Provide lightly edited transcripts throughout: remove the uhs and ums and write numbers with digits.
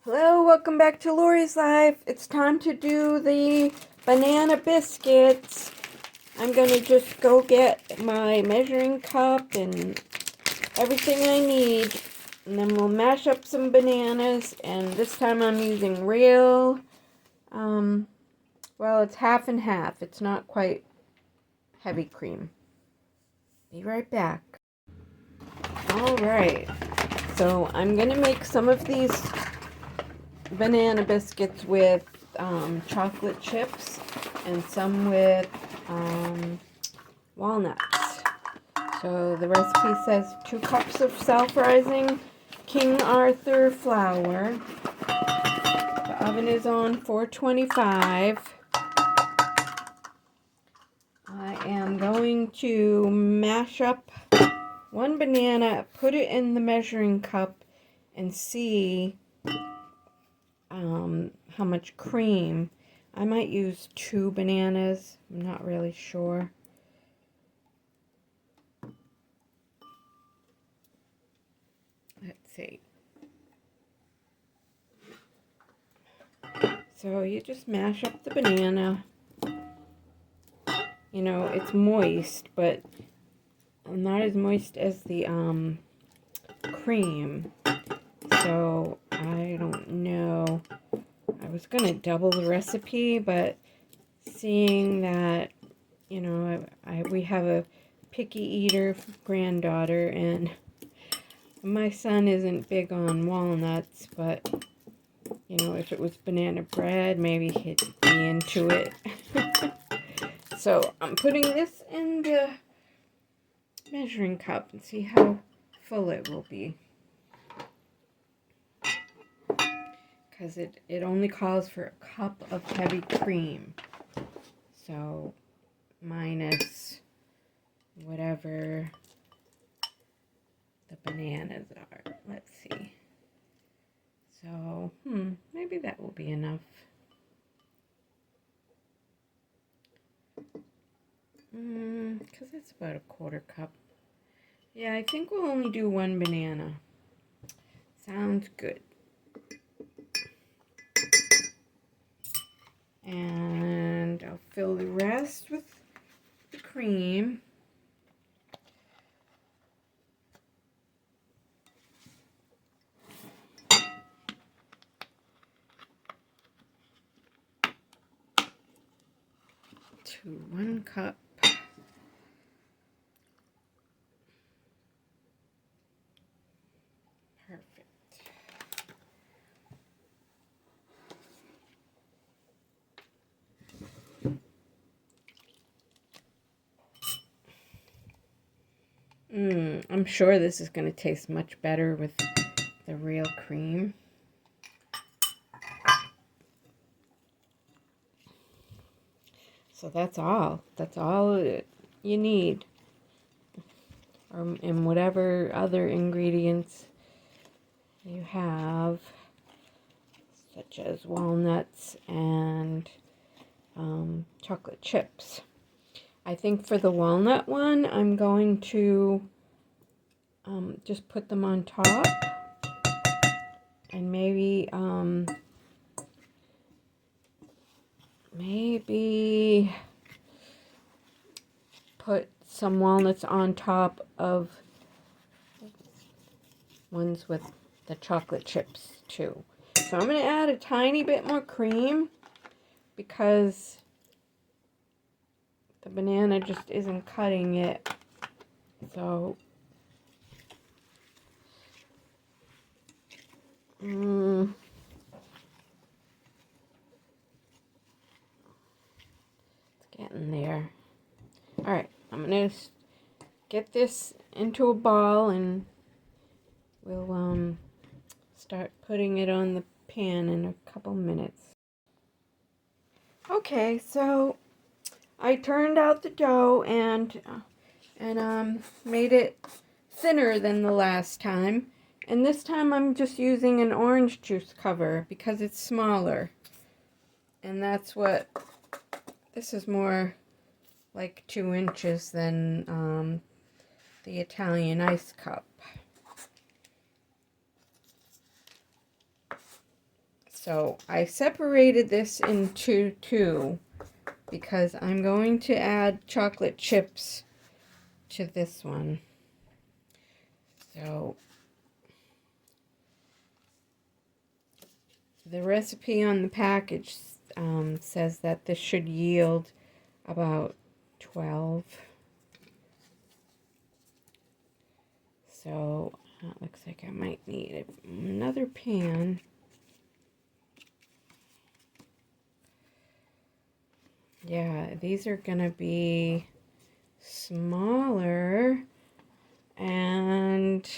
Hello, welcome back to Lori's Life. It's time to do the banana biscuits. I'm going to just go get my measuring cup and everything I need. And then we'll mash up some bananas. And this time I'm using real, well, it's half and half. It's not quite heavy cream. Be right back. Alright, so I'm going to make some of these banana biscuits with chocolate chips and some with walnuts. So the recipe says 2 cups of self-rising King Arthur flour. The oven is on 425. I am going to mash up 1 banana, put it in the measuring cup, and see how much cream. I might use 2 bananas. I'm not really sure. Let's see. So you just mash up the banana. You know, it's moist, but not as moist as the cream. So I don't know. I was going to double the recipe, but seeing that, you know, we have a picky eater granddaughter, and my son isn't big on walnuts, but, you know, if it was banana bread, maybe he'd be into it. So I'm putting this in the measuring cup and see how full it will be. Because it only calls for a cup of heavy cream. So, minus whatever the bananas are. Let's see. So, maybe that will be enough. Because it's about a 1/4 cup. Yeah, I think we'll only do 1 banana. Sounds good. And I'll fill the rest with the cream. To 1 cup. Perfect. I'm sure this is going to taste much better with the real cream. So that's all. That's all you need. And whatever other ingredients you have, such as walnuts and chocolate chips. I think for the walnut one, I'm going to just put them on top, and maybe put some walnuts on top of ones with the chocolate chips too. So I'm going to add a tiny bit more cream because the banana just isn't cutting it. So it's getting there. All right, I'm going to get this into a ball, and we'll start putting it on the pan in a couple minutes. Okay, so I turned out the dough and made it thinner than the last time. And this time I'm just using an orange juice cover because it's smaller. And that's what This is more like 2 inches than the Italian ice cup. So I separated this into 2 because I'm going to add chocolate chips to this one. So the recipe on the package says that this should yield about 12. So it looks like I might need another pan. Yeah, these are gonna be smaller, and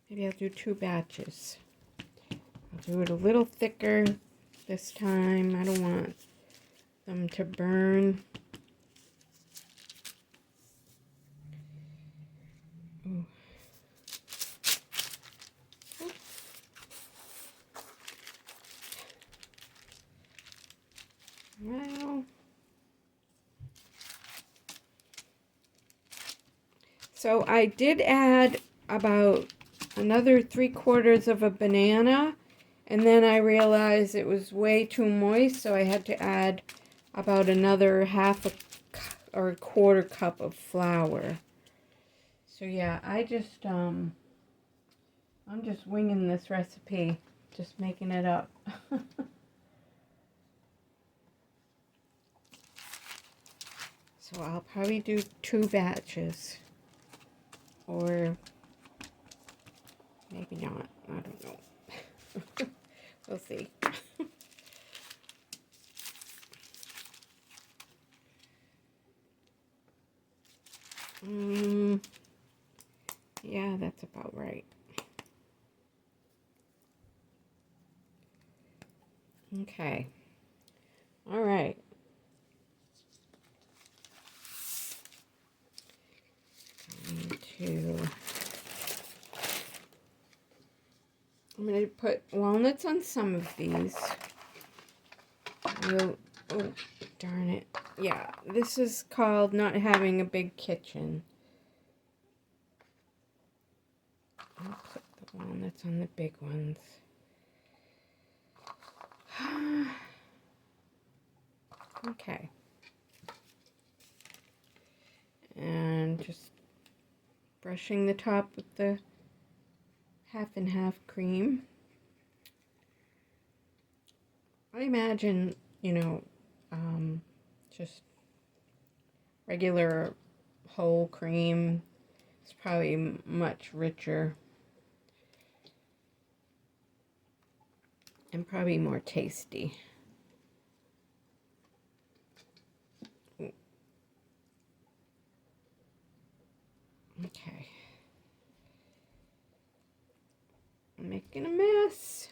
maybe I'll do 2 batches. I'll do it a little thicker this time. I don't want them to burn. Ooh. Well, so I did add about another 3/4 of a banana, and then I realized it was way too moist, so I had to add about another 1/2 or 1/4 cup of flour. So yeah, I'm just winging this recipe, just making it up. So I'll probably do 2 batches, or maybe not, I don't know. We'll see. Yeah, that's about right. Okay. All right. I'm going to put walnuts on some of these. Oh, darn it. Yeah, this is called not having a big kitchen. I'll put the walnuts on the big ones. Okay. And just brushing the top with the 1/2 and 1/2 cream. I imagine, just regular whole cream is probably much richer and probably more tasty. Okay. I'm making a mess.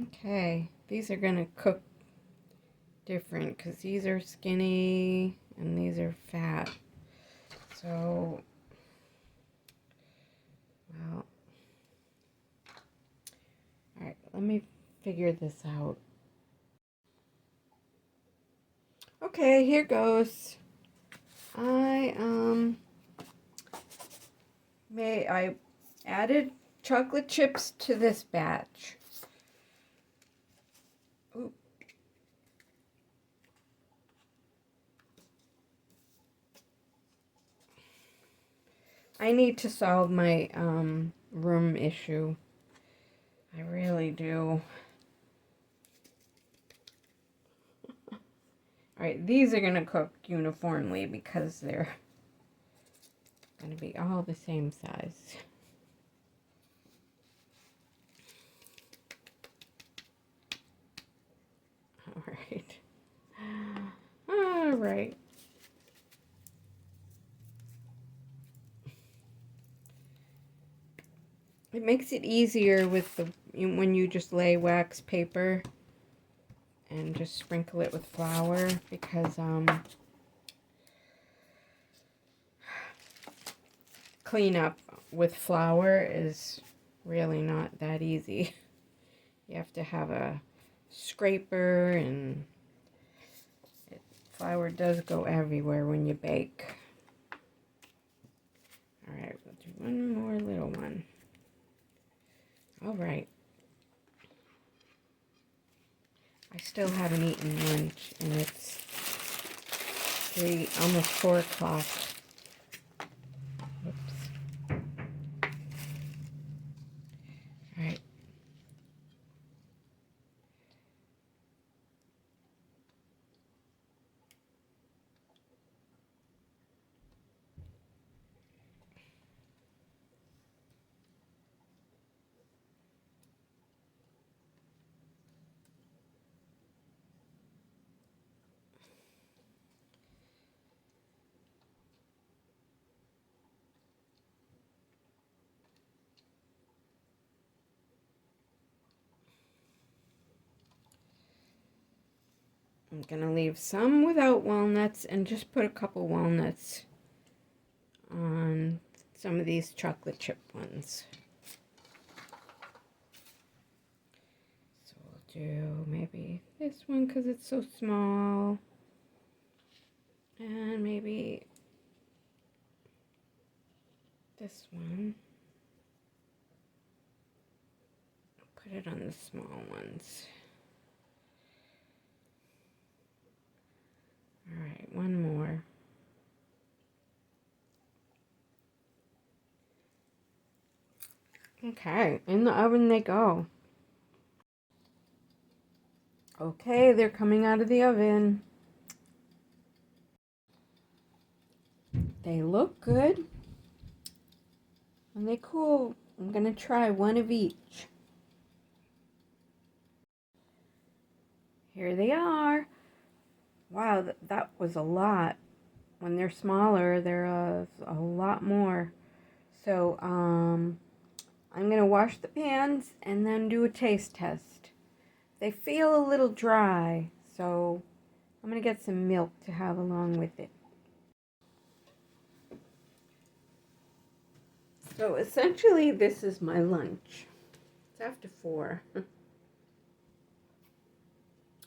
Okay, these are gonna cook different because these are skinny and these are fat. So, well, all right, let me figure this out. Okay, here goes. I added chocolate chips to this batch. Ooh. I need to solve my room issue. I really do. Alright, these are going to cook uniformly because they're going to be all the same size. Alright. Alright. It makes it easier with when you just lay wax paper and just sprinkle it with flour, because cleanup with flour is really not that easy. You have to have a scraper, and flour does go everywhere when you bake. Alright, we'll do one more little one. Alright. I still haven't eaten lunch, and it's almost 4 o'clock. Whoops. Alright. I'm going to leave some without walnuts and just put a couple walnuts on some of these chocolate chip ones. So we'll do maybe this one because it's so small. And maybe this one. Put it on the small ones. Alright, one more. Okay, in the oven they go. Okay, they're coming out of the oven. They look good. And they cool. I'm gonna try one of each. Here they are. Wow, that was a lot. When they're smaller, there's a lot more. So, I'm going to wash the pans and then do a taste test. They feel a little dry, so I'm going to get some milk to have along with it. So, essentially, this is my lunch. It's after 4.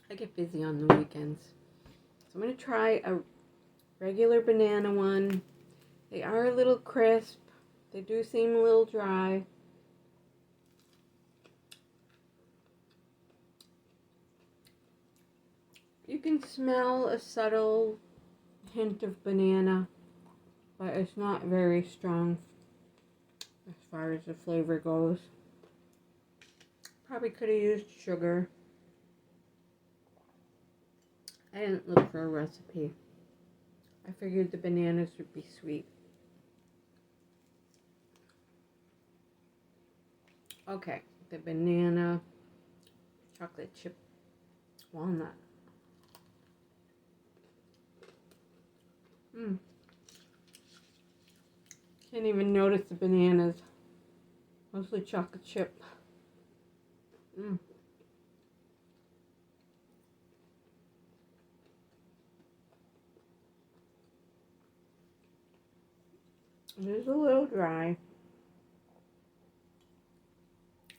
I get busy on the weekends. So I'm going to try a regular banana one. They are a little crisp. They do seem a little dry. You can smell a subtle hint of banana, but it's not very strong as far as the flavor goes. Probably could have used sugar. I didn't look for a recipe. I figured the bananas would be sweet. Okay, the banana, chocolate chip, walnut. Can't even notice the bananas. Mostly chocolate chip. It is a little dry.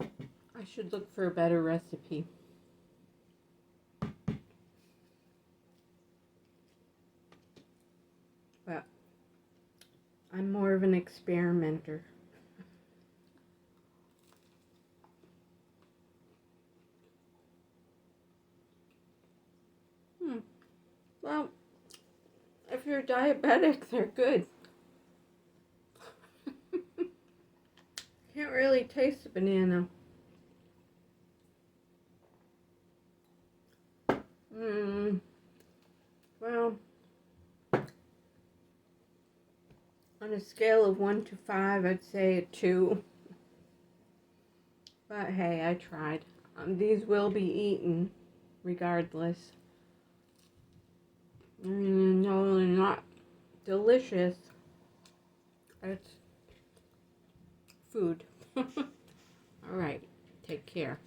I should look for a better recipe. But I'm more of an experimenter. Well, if you're diabetic, they're good. Can't really taste the banana. Well, on a scale of 1 to 5, I'd say a 2. But hey, I tried. These will be eaten regardless. No, they're not delicious. It's food. Alright, take care.